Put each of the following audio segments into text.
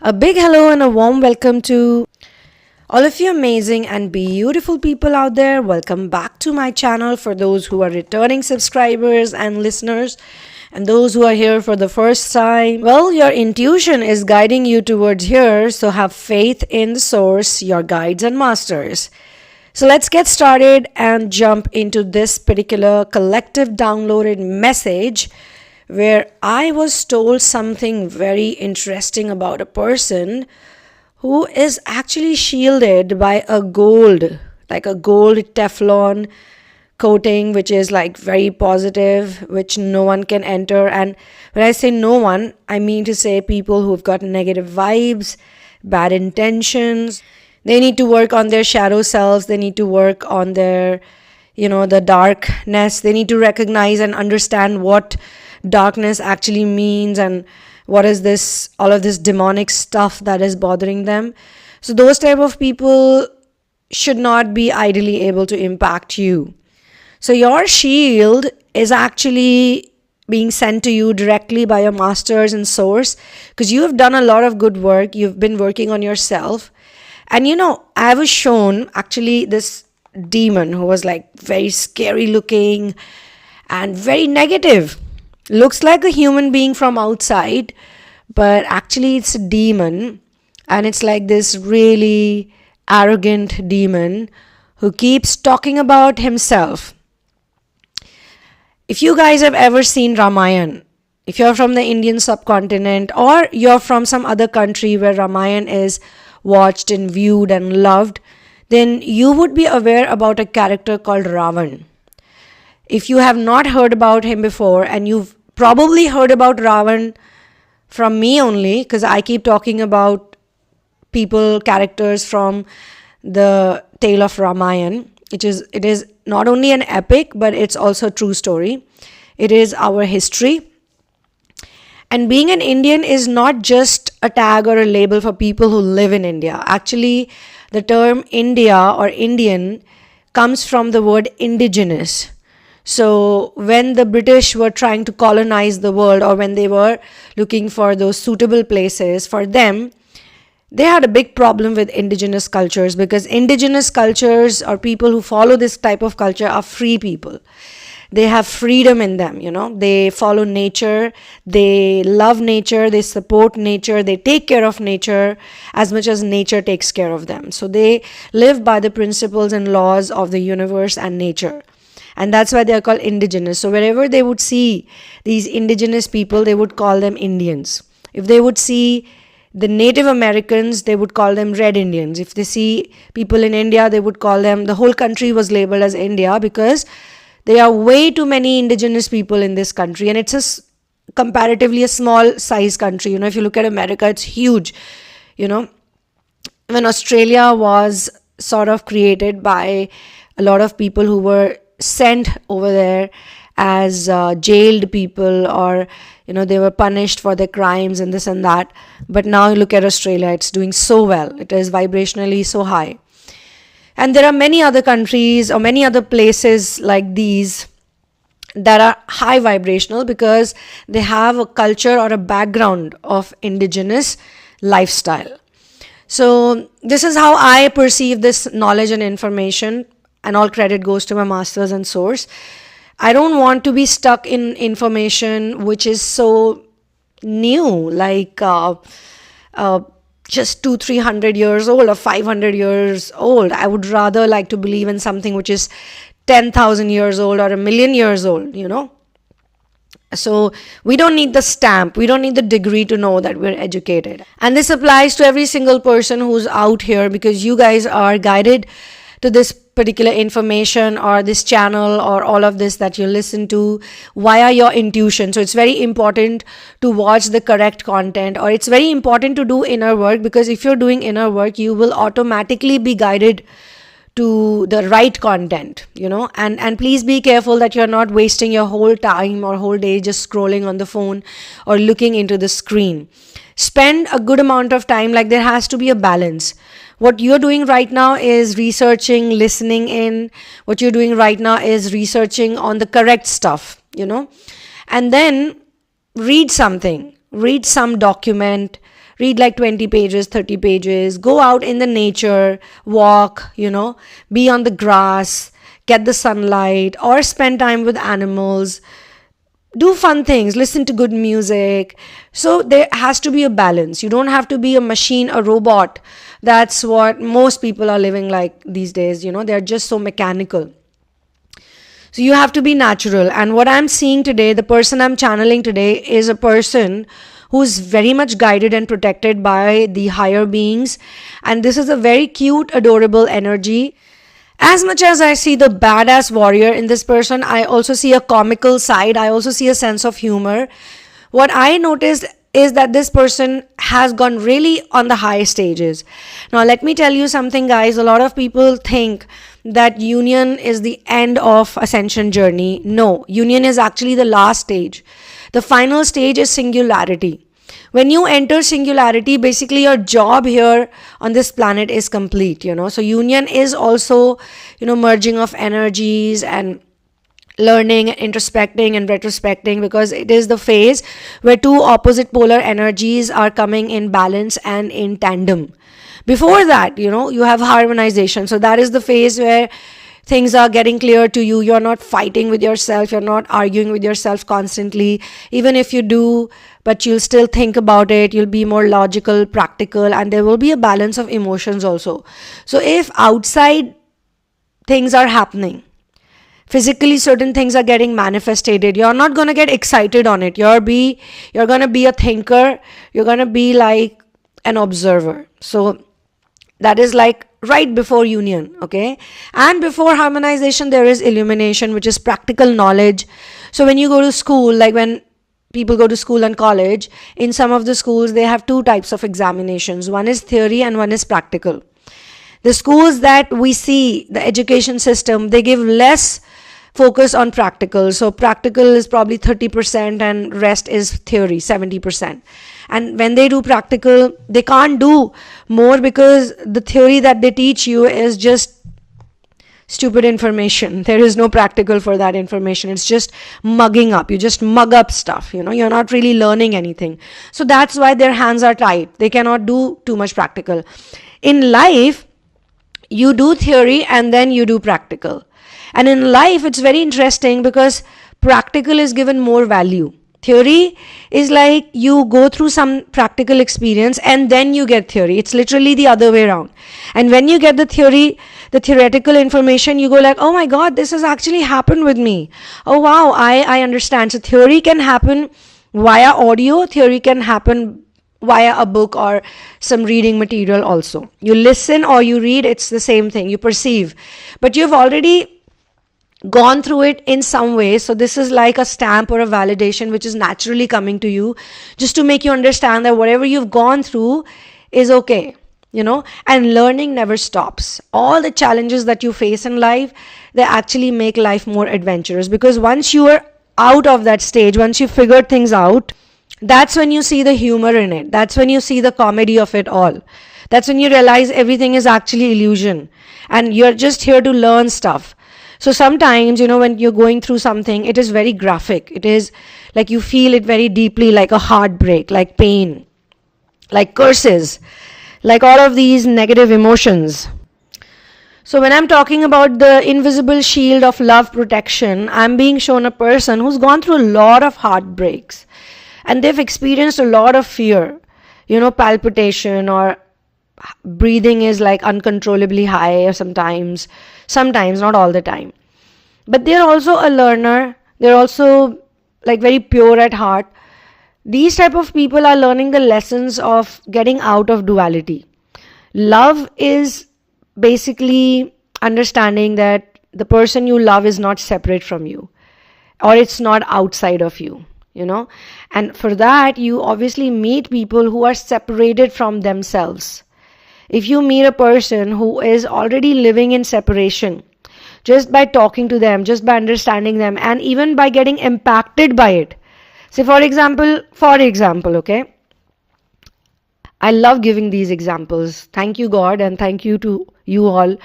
A big hello and a warm welcome to all of you amazing and beautiful people out there. Welcome back to my channel for those who are returning subscribers and listeners, and those who are here for the first time. Well, your intuition is guiding you towards here, so have faith in the source, your guides and masters. So let's get started and jump into this particular collective downloaded message where I was told something very interesting about a person who is actually shielded by a gold, like a gold Teflon coating, which is like very positive, which no one can enter. And when I say no one, I mean to say people who've got negative vibes, bad intentions. They need to work on their shadow selves. They need to work on their, the darkness. They need to recognize and understand what darkness actually means and what is this, all of this demonic stuff that is bothering them. So those type of people should not be ideally able to impact you. So your shield is actually being sent to you directly by your masters and source, because you have done a lot of good work. You've been working on yourself. And I was shown actually this demon who was like very scary looking and very negative. Looks like a human being from outside, but actually it's a demon. And it's like this really arrogant demon who keeps talking about himself. If you guys have ever seen Ramayana, if you're from the Indian subcontinent or you're from some other country where Ramayana is watched and viewed and loved, then you would be aware about a character called Ravan. If you have not heard about him before, and you've probably heard about Ravan from me only, because I keep talking about characters from the tale of Ramayana. It is not only an epic, but it's also a true story. It is our history. And being an Indian is not just a tag or a label for people who live in India. Actually, the term India or Indian comes from the word indigenous. So when the British were trying to colonize the world, or when they were looking for those suitable places for them, they had a big problem with indigenous cultures, because indigenous cultures or people who follow this type of culture are free people. They have freedom in them, They follow nature, they love nature, they support nature, they take care of nature as much as nature takes care of them. So they live by the principles and laws of the universe and nature. And that's why they are called indigenous. So wherever they would see these indigenous people, they would call them Indians. If they would see the Native Americans, they would call them Red Indians. If they see people in India, they would call them, the whole country was labeled as India, because there are way too many indigenous people in this country. And it's comparatively a small size country. If you look at America, it's huge. When Australia was sort of created by a lot of people who were sent over there as jailed people, or they were punished for their crimes and this and that. But now you look at Australia, it's doing so well. It is vibrationally so high. And there are many other countries or many other places like these that are high vibrational, because they have a culture or a background of indigenous lifestyle. So this is how I perceive this knowledge and information, and all credit goes to my masters and source. I don't want to be stuck in information which is so new, like just 200-300 years old or 500 years old. I would rather like to believe in something which is 10,000 years old or 1,000,000 years old, So we don't need the stamp, we don't need the degree to know that we're educated. And this applies to every single person who's out here, because you guys are guided to this particular information or this channel or all of this that you listen to via your intuition. So it's very important to watch the correct content, or it's very important to do inner work, because if you're doing inner work, you will automatically be guided to the right content, and please be careful that you're not wasting your whole time or whole day just scrolling on the phone or looking into the screen. Spend a good amount of time, like there has to be a balance. What you're doing right now is researching, listening in. What you're doing right now is researching on the correct stuff, and then read something, read some document, read like 20 pages, 30 pages, go out in the nature, walk, be on the grass, get the sunlight, or spend time with animals, do fun things, listen to good music. So there has to be a balance. You don't have to be a machine, a robot. That's what most people are living like these days. They're just so mechanical. So you have to be natural. And what I'm seeing today, the person I'm channeling today, is a person who's very much guided and protected by the higher beings. And this is a very cute, adorable energy. As much as I see the badass warrior in this person, I also see a comical side. I also see a sense of humor. What I noticed is that this person has gone really on the high stages. Now, let me tell you something, guys. A lot of people think that union is the end of ascension journey. No, union is actually the last stage. The final stage is singularity. When you enter singularity, basically your job here on this planet is complete, So union is also, merging of energies and learning, introspecting and retrospecting, because it is the phase where two opposite polar energies are coming in balance and in tandem. Before that, you have harmonization. So that is the phase where things are getting clear to you. You're not fighting with yourself. You're not arguing with yourself constantly. Even if you do, but you'll still think about it. You'll be more logical, practical, and there will be a balance of emotions also. So if outside things are happening, physically certain things are getting manifested, you're not going to get excited on it. You're going to be a thinker. You're going to be like an observer. So that is like right before union, okay? And before harmonization, there is illumination, which is practical knowledge. So when you go to school, like when people go to school and college, in some of the schools, they have two types of examinations. One is theory and one is practical. The schools that we see, the education system, they give less focus on practical. So practical is probably 30% and rest is theory, 70%. And when they do practical, they can't do more because the theory that they teach you is just stupid information. There is no practical for that information. It's just mugging up. You just mug up stuff, You're not really learning anything. So that's why their hands are tied. They cannot do too much practical. In life, you do theory and then you do practical. And in life, it's very interesting because practical is given more value. Theory is like you go through some practical experience and then you get theory. It's literally the other way around. And when you get the theory, the theoretical information, you go like, oh my God, this has actually happened with me. Oh wow, I understand. So theory can happen via audio. Theory can happen via a book or some reading material also. You listen or you read, it's the same thing. You perceive. But you've already gone through it in some way. So this is like a stamp or a validation which is naturally coming to you just to make you understand that whatever you've gone through is okay, and learning never stops. All the challenges that you face in life, they actually make life more adventurous, because once you are out of that stage, once you figured things out, that's when you see the humor in it. That's when you see the comedy of it all. That's when you realize everything is actually illusion and you're just here to learn stuff. So sometimes, when you're going through something, it is very graphic. It is like you feel it very deeply, like a heartbreak, like pain, like curses, like all of these negative emotions. So when I'm talking about the invisible shield of love protection, I'm being shown a person who's gone through a lot of heartbreaks and they've experienced a lot of fear, palpitation, or breathing is like uncontrollably high, or sometimes, not all the time. But they're also a learner. They're also like very pure at heart. These type of people are learning the lessons of getting out of duality. Love is basically understanding that the person you love is not separate from you, or it's not outside of you, And for that, you obviously meet people who are separated from themselves. If you meet a person who is already living in separation, just by talking to them, just by understanding them, and even by getting impacted by it. Say, for example, okay? I love giving these examples. Thank you, God, and thank you to you all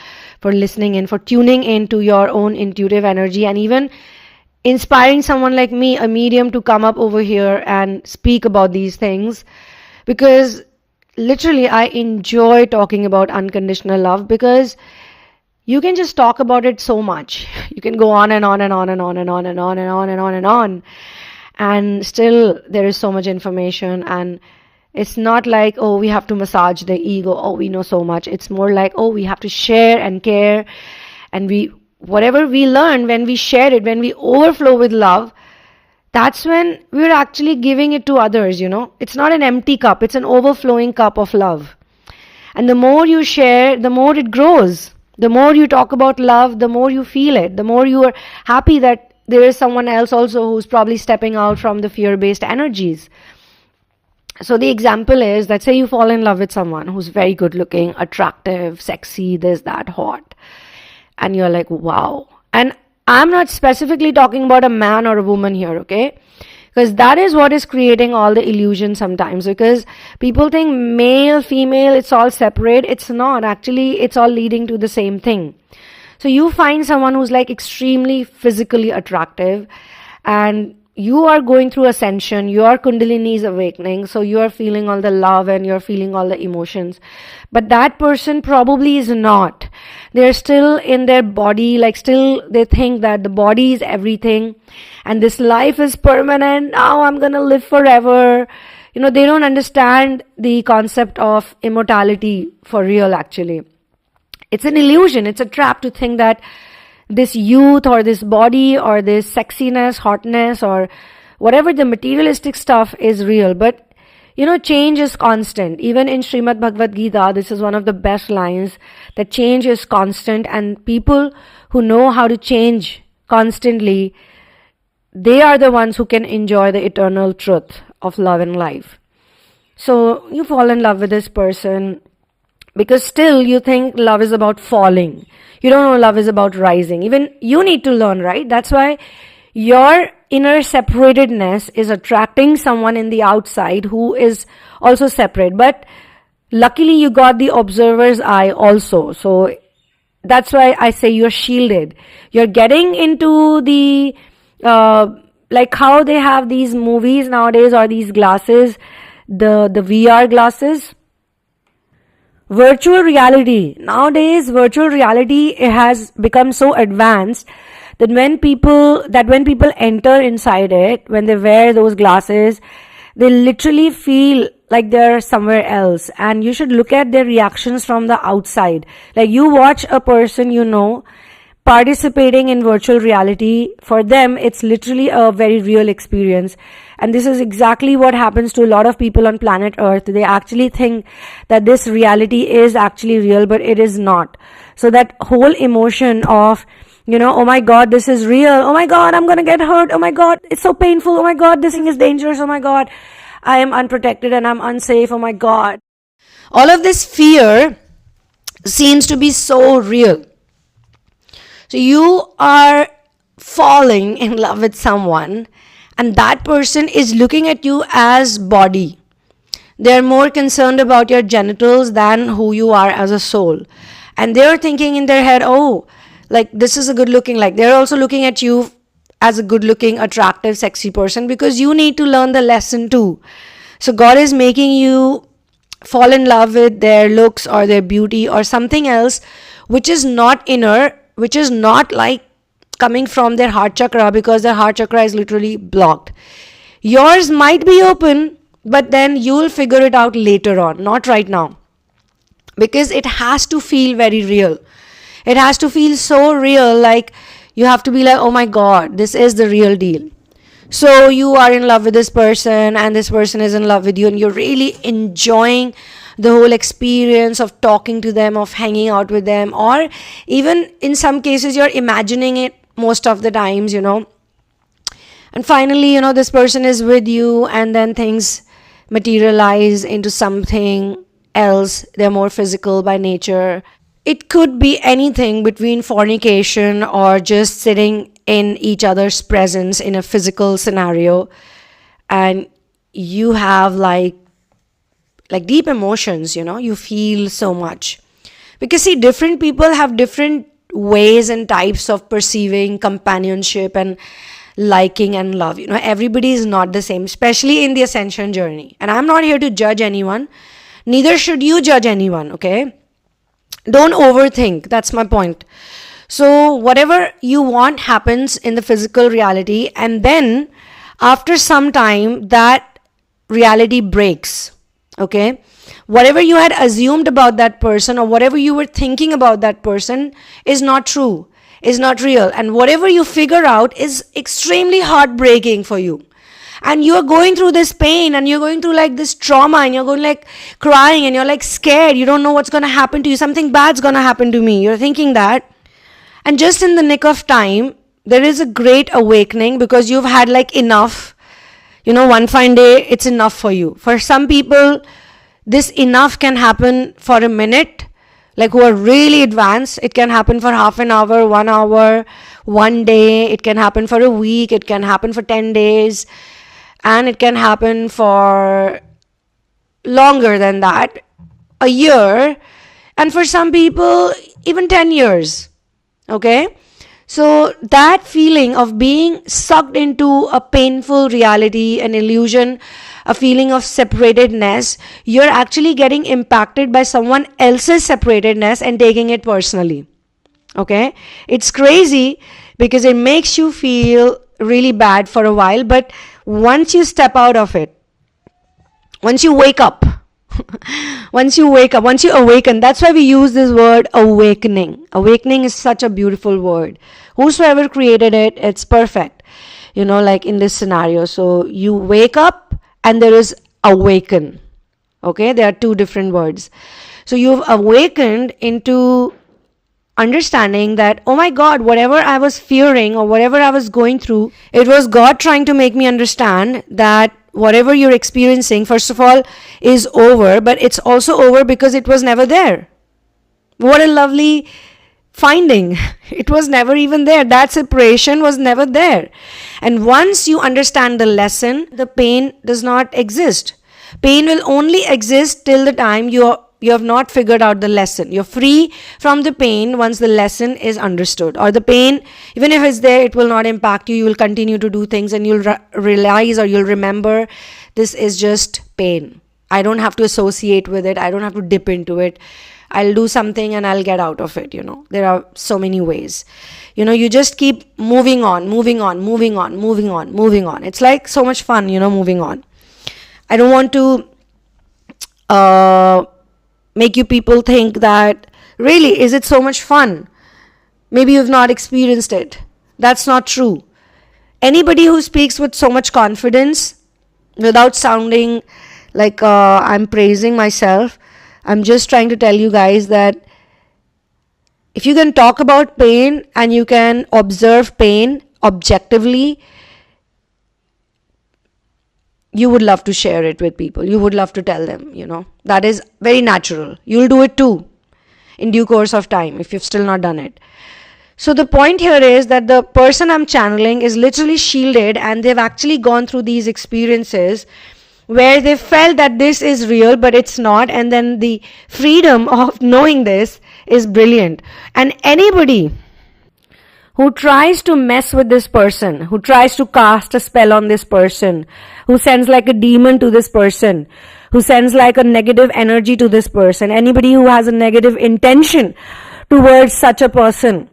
for listening in, for tuning in to your own intuitive energy, and even inspiring someone like me, a medium, to come up over here and speak about these things. Because literally, I enjoy talking about unconditional love because you can just talk about it so much. You can go on and on and on and on and on and on and on and on and on. And still, there is so much information. And it's not like, oh, we have to massage the ego. Oh, we know so much. It's more like, oh, we have to share and care. And whatever we learn, when we share it, when we overflow with love, that's when we're actually giving it to others, It's not an empty cup. It's an overflowing cup of love. And the more you share, the more it grows. The more you talk about love, the more you feel it. The more you are happy that there is someone else also who's probably stepping out from the fear-based energies. So the example is that say you fall in love with someone who's very good looking, attractive, sexy, this, that, hot. And you're like, wow. And I'm not specifically talking about a man or a woman here, okay? Because that is what is creating all the illusion sometimes. Because people think male, female, it's all separate. It's not. Actually, it's all leading to the same thing. So you find someone who's like extremely physically attractive and you are going through ascension, your kundalini is awakening, so you are feeling all the love and you're feeling all the emotions. But that person probably is not. They're still in their body, like still they think that the body is everything and this life is permanent. Now I'm gonna live forever. They don't understand the concept of immortality for real actually. It's an illusion, it's a trap to think that this youth or this body or this sexiness, hotness or whatever the materialistic stuff is real. But, change is constant. Even in Srimad Bhagavad Gita, this is one of the best lines, that change is constant, and people who know how to change constantly, they are the ones who can enjoy the eternal truth of love and life. So you fall in love with this person because still you think love is about falling. You don't know love is about rising. Even you need to learn, right? That's why your inner separatedness is attracting someone in the outside who is also separate. But luckily you got the observer's eye also. So that's why I say you're shielded. You're getting into the, like how they have these movies nowadays or these glasses, the VR glasses. Virtual reality. Nowadays, virtual reality has become so advanced that when people enter inside it, when they wear those glasses, they literally feel like they're somewhere else. And you should look at their reactions from the outside. Like you watch a person participating in virtual reality. For them, it's literally a very real experience. And this is exactly what happens to a lot of people on planet Earth. They actually think that this reality is actually real, but it is not. So that whole emotion of, oh my God, this is real. Oh my God, I'm going to get hurt. Oh my God, it's so painful. Oh my God, this thing is dangerous. Oh my God, I am unprotected and I'm unsafe. Oh my God. All of this fear seems to be so real. So you are falling in love with someone and that person is looking at you as body. They're more concerned about your genitals than who you are as a soul. And they're thinking in their head, oh, like this is a good looking, like they're also looking at you as a good looking, attractive, sexy person because you need to learn the lesson too. So God is making you fall in love with their looks or their beauty or something else which is not inner, which is not like coming from their heart chakra because their heart chakra is literally blocked. Yours might be open, but then you'll figure it out later on, not right now. Because it has to feel very real. It has to feel so real, like you have to be like, oh my God, this is the real deal. So you are in love with this person and this person is in love with you and you're really enjoying the whole experience of talking to them, of hanging out with them, or even in some cases you're imagining it most of the times, And finally, this person is with you and then things materialize into something else. They're more physical by nature. It could be anything between fornication or just sitting in each other's presence in a physical scenario. And you have like deep emotions, you feel so much. Because see, different people have different ways and types of perceiving companionship and liking and love. Everybody is not the same, especially in the ascension journey. And I'm not here to judge anyone. Neither should you judge anyone, okay? Don't overthink. That's my point. So whatever you want happens in the physical reality, and then after some time that reality breaks, okay? Whatever you had assumed about that person or whatever you were thinking about that person is not true, is not real. And whatever you figure out is extremely heartbreaking for you. And you're going through this pain and you're going through like this trauma and you're going like crying and you're like scared. You don't know what's going to happen to you. Something bad's going to happen to me. You're thinking that. And just in the nick of time, there is a great awakening because you've had like enough. One fine day, it's enough for you. For some people, this enough can happen for a minute, like who are really advanced. It can happen for half an hour, 1 hour, 1 day. It can happen for a week. It can happen for 10 days. And it can happen for longer than that, a year. And for some people, even 10 years. Okay? So that feeling of being sucked into a painful reality, an illusion, a feeling of separatedness, you're actually getting impacted by someone else's separatedness and taking it personally. Okay? It's crazy because it makes you feel really bad for a while, but once you step out of it, once you wake up, once you awaken, that's why we use this word awakening. Awakening is such a beautiful word. Whosoever created it, it's perfect, like in this scenario. So you wake up and there is awaken. Okay, there are two different words. So you've awakened into understanding that, oh my God, whatever I was fearing or whatever I was going through, it was God trying to make me understand that whatever you're experiencing, first of all, is over, but it's also over because it was never there. What a lovely finding. It was never even there. That separation was never there. And once you understand the lesson, the pain does not exist. Pain will only exist till the time you have not figured out the lesson. You're free from the pain once the lesson is understood. Or the pain, even if it's there, it will not impact you. You will continue to do things and you'll realize or you'll remember this is just pain. I don't have to associate with it. I don't have to dip into it. I'll do something and I'll get out of it, There are so many ways. You just keep moving on. It's like so much fun, moving on. I don't want to make you people think that, really, is it so much fun? Maybe you've not experienced it. That's not true. Anybody who speaks with so much confidence, without sounding like I'm praising myself, I'm just trying to tell you guys that if you can talk about pain and you can observe pain objectively, you would love to share it with people. You would love to tell them, That is very natural. You'll do it too in due course of time if you've still not done it. So the point here is that the person I'm channeling is literally shielded and they've actually gone through these experiences where they felt that this is real but it's not, and then the freedom of knowing this is brilliant. And anybody who tries to mess with this person, who tries to cast a spell on this person, who sends like a demon to this person, who sends like a negative energy to this person, anybody who has a negative intention towards such a person,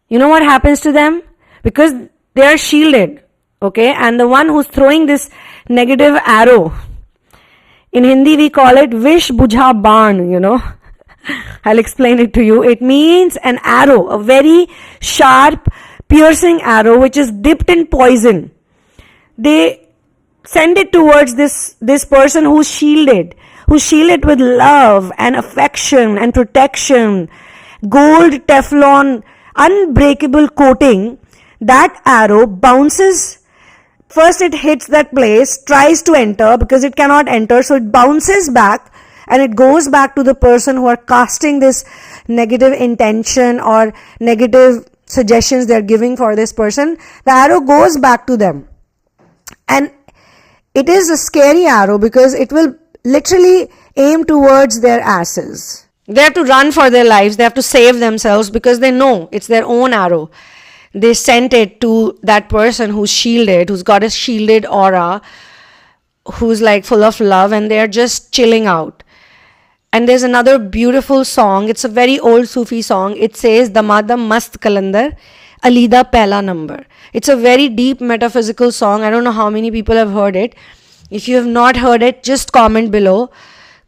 you know what happens to them? Because they are shielded, okay? And the one who's throwing this negative arrow, in Hindi we call it Vish Bujha Baan, I'll explain it to you. It means an arrow, a very sharp, piercing arrow which is dipped in poison. They send it towards this person who's shielded with love and affection and protection, gold Teflon, unbreakable coating. That arrow bounces. First it hits that place, tries to enter because it cannot enter, so it bounces back and it goes back to the person who are casting this negative intention or negative suggestions they're giving for this person. The arrow goes back to them. And it is a scary arrow because it will literally aim towards their asses. They have to run for their lives. They have to save themselves because they know it's their own arrow. They sent it to that person who's shielded, who's got a shielded aura, who's like full of love, and they're just chilling out. And there's another beautiful song. It's a very old Sufi song. It says, Damada Mast Kalandar, Alida Pehla Number. It's a very deep metaphysical song. I don't know how many people have heard it. If you have not heard it, just comment below,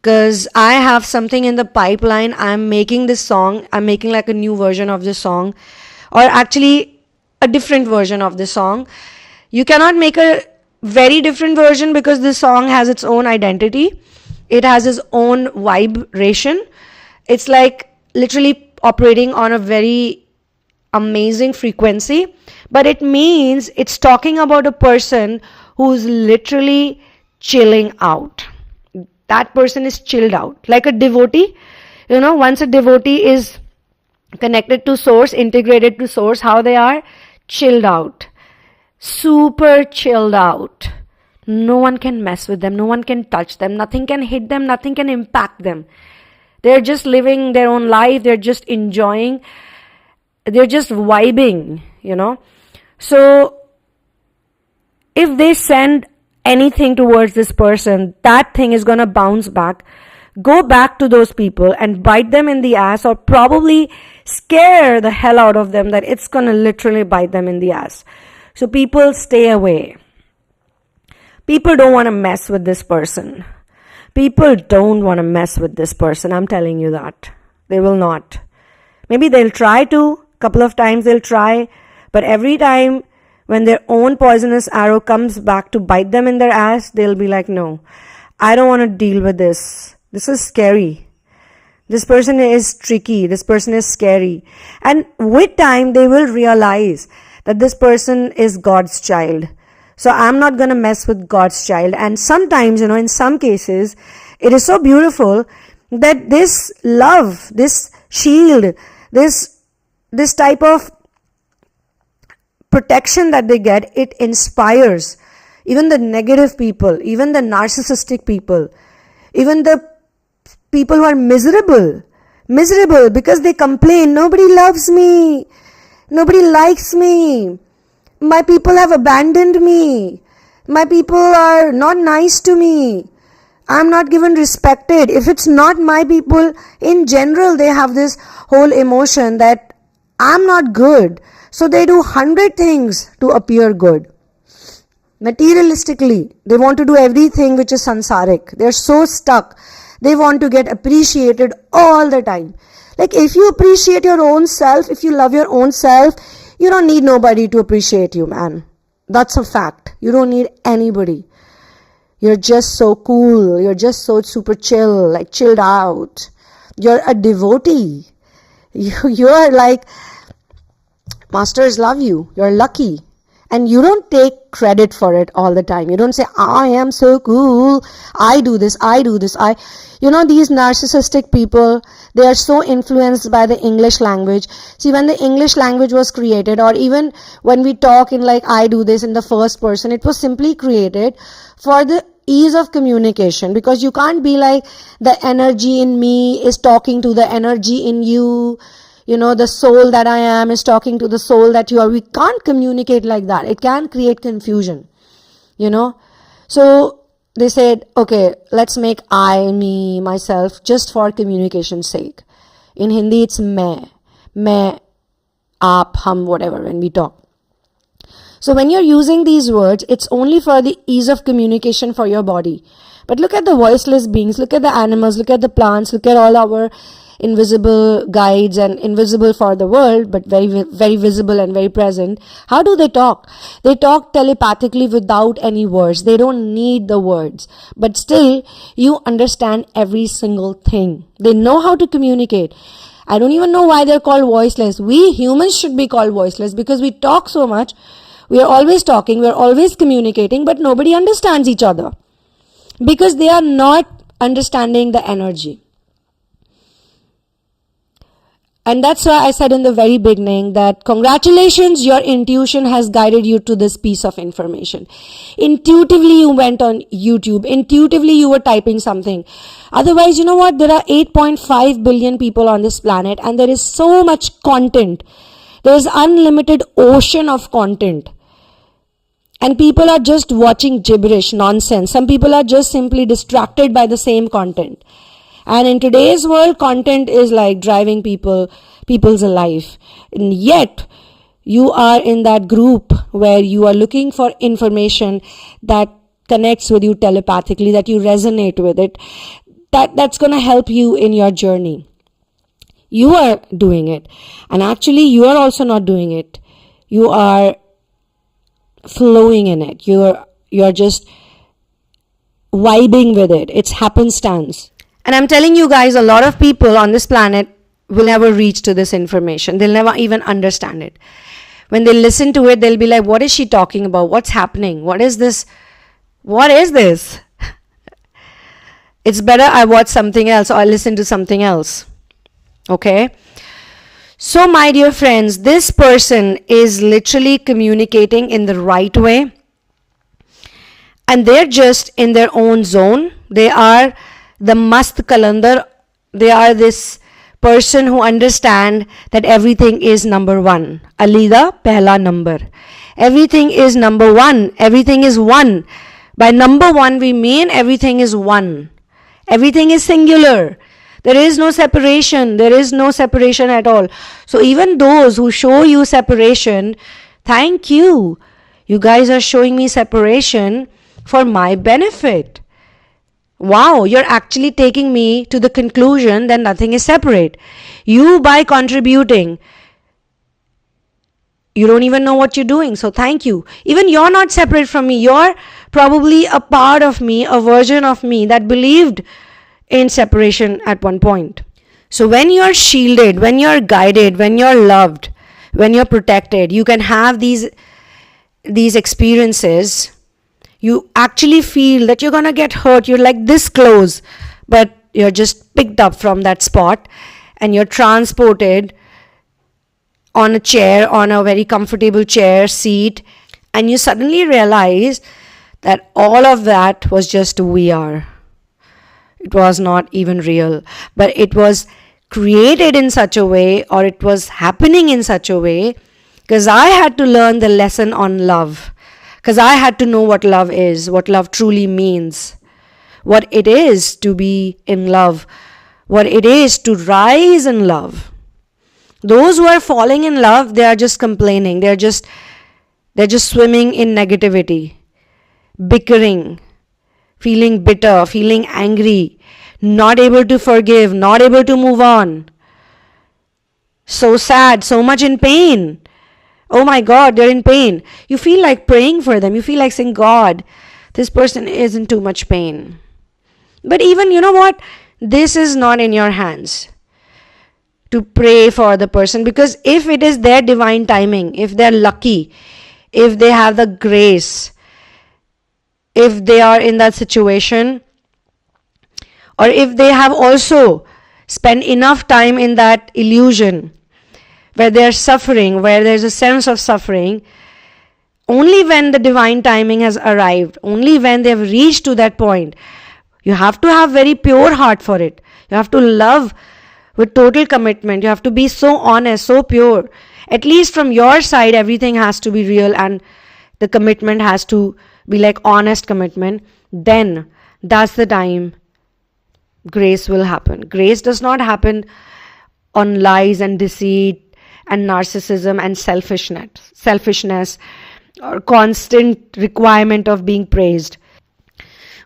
because I have something in the pipeline. I'm making this song. I'm making like a new version of this song, or actually a different version of this song. You cannot make a very different version because this song has its own identity. It has its own vibration. It's like literally operating on a very amazing frequency, but it means it's talking about a person who's literally chilling out. That person is chilled out, like a devotee. Once a devotee is connected to source, integrated to source, how they are? Chilled out, super chilled out. No one can mess with them, no one can touch them, nothing can hit them, nothing can impact them. They're just living their own life, they're just enjoying, they're just vibing, So if they send anything towards this person, that thing is going to bounce back, go back to those people and bite them in the ass, or probably scare the hell out of them that it's going to literally bite them in the ass. So people stay away. People don't want to mess with this person. People don't want to mess with this person. I'm telling you that. They will not. Maybe they'll try to. Couple of times they'll try. But every time when their own poisonous arrow comes back to bite them in their ass, they'll be like, no, I don't want to deal with this. This is scary. This person is tricky. This person is scary. And with time, they will realize that this person is God's child. So I'm not going to mess with God's child. And sometimes, in some cases, it is so beautiful that this love, this shield, this type of protection that they get, it inspires even the negative people, even the narcissistic people, even the people who are miserable because they complain, nobody loves me, nobody likes me. My people have abandoned me. My people are not nice to me. I'm not given respected. If it's not my people, in general, they have this whole emotion that I'm not good. So they do 100 things to appear good. Materialistically, they want to do everything which is sansaric. They're so stuck. They want to get appreciated all the time. Like if you appreciate your own self, if you love your own self, you don't need nobody to appreciate you, man. That's a fact. You don't need anybody. You're just so cool. You're just so super chill, like chilled out. You're a devotee. You're like, masters love you. You're lucky. And you don't take credit for it all the time. You don't say, I am so cool. I do this. These narcissistic people, they are so influenced by the English language. See, when the English language was created, or even when we talk in like, I do this in the first person, it was simply created for the ease of communication, because you can't be like, the energy in me is talking to the energy in you. The soul that I am is talking to the soul that you are. We can't communicate like that. It can create confusion, So they said, okay, let's make I, me, myself, just for communication's sake. In Hindi, it's main, aap, hum, whatever, when we talk. So when you're using these words, it's only for the ease of communication for your body. But look at the voiceless beings, look at the animals, look at the plants, look at all our invisible guides and invisible for the world, but very, very visible and very present. How do they talk? They talk telepathically without any words. They don't need the words, but still you understand every single thing. They know how to communicate. I don't even know why they're called voiceless. We humans should be called voiceless because we talk so much. We are always talking, we are always communicating, but nobody understands each other because they are not understanding the energy. And that's why I said in the very beginning that congratulations, your intuition has guided you to this piece of information. Intuitively you went on YouTube. Intuitively you were typing something. Otherwise, you know what? There are 8.5 billion people on this planet and there is so much content. There is unlimited ocean of content. And people are just watching gibberish, nonsense. Some people are just simply distracted by the same content. And in today's world, content is like driving people's life. And yet, you are in that group where you are looking for information that connects with you telepathically, that you resonate with it, that's going to help you in your journey. You are doing it. And actually, you are also not doing it. You are flowing in it. You're just vibing with it. It's happenstance. And I'm telling you guys, a lot of people on this planet will never reach to this information. They'll never even understand it. When they listen to it, they'll be like, what is she talking about? What's happening? What is this? What is this? It's better I watch something else or I listen to something else. Okay? So, my dear friends, this person is literally communicating in the right way. And they're just in their own zone. They are the mast kalandar. They are this person who understand that everything is number one. Alida pehla number. Everything is number one. Everything is one. By number one, we mean everything is one. Everything is singular. There is no separation. There is no separation at all. So even those who show you separation, thank you. You guys are showing me separation for my benefit. Wow, you're actually taking me to the conclusion that nothing is separate. You, by contributing, you don't even know what you're doing. So thank you. Even you're not separate from me. You're probably a part of me, a version of me that believed in separation at one point. So when you're shielded, when you're guided, when you're loved, when you're protected, you can have these experiences. You actually feel that you're going to get hurt. You're like this close, but you're just picked up from that spot and you're transported on a chair, on a very comfortable chair, seat, and you suddenly realize that all of that was just VR. It was not even real, but it was created in such a way, or it was happening in such a way, because I had to learn the lesson on love. Because I had to know what love is, what love truly means, what it is to be in love, what it is to rise in love. Those who are falling in love, they are just complaining. They're just swimming in negativity, bickering, feeling bitter, feeling angry, not able to forgive, not able to move on. So sad, so much in pain. Oh my God, they're in pain. You feel like praying for them. You feel like saying, God, this person is in too much pain. But even, you know what? This is not in your hands to pray for the person, because if it is their divine timing, if they're lucky, if they have the grace, if they are in that situation, or if they have also spent enough time in that illusion, where they're suffering, where there's a sense of suffering, only when the divine timing has arrived, only when they've reached to that point, you have to have very pure heart for it. You have to love with total commitment. You have to be so honest, so pure. At least from your side, everything has to be real and the commitment has to be like honest commitment. Then that's the time grace will happen. Grace does not happen on lies and deceit and narcissism and selfishness or constant requirement of being praised.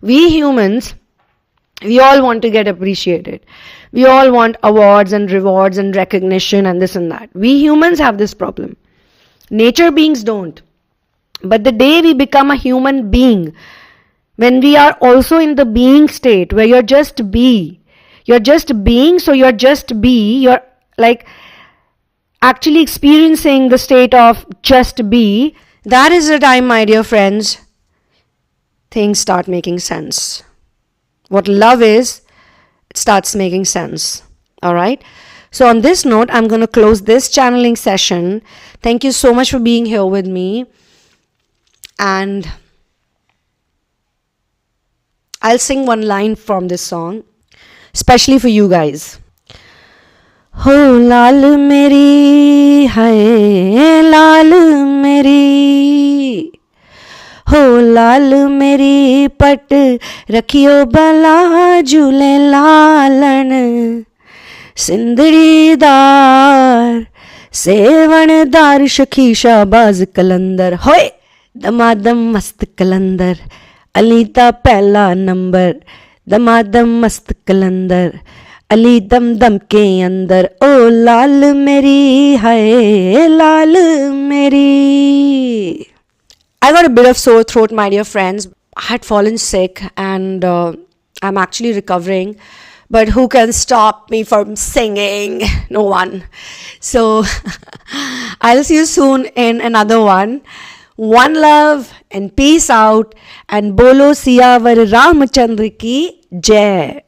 We humans, we all want to get appreciated. We all want awards and rewards and recognition and this and that. We humans have this problem. Nature beings don't. But the day we become a human being, when we are also in the being state where you're just being, so you're just be, you're like actually experiencing the state of just be, that is the time, my dear friends, things start making sense. What love is, it starts making sense. Alright? So on this note, I'm going to close this channeling session. Thank you so much for being here with me. And I'll sing one line from this song, especially for you guys. हो लाल मेरी, हाय लाल मेरी, हो लाल मेरी पट रखियो भला झूले लालन सिंदड़ीदार सेवनदार शखी शाहबाज कलंदर होए दमादम मस्त कलंदर अलीता पहला नंबर दमादम मस्त कलंदर अली दम दम के अंदर ओ लाल मेरी हाय लाल मेरी. I got a bit of sore throat, my dear friends. I had fallen sick and I'm actually recovering. But who can stop me from singing? No one. So I'll see you soon in another one. One love and peace out. And Bolo Siyavar Ramachandra ki Jai.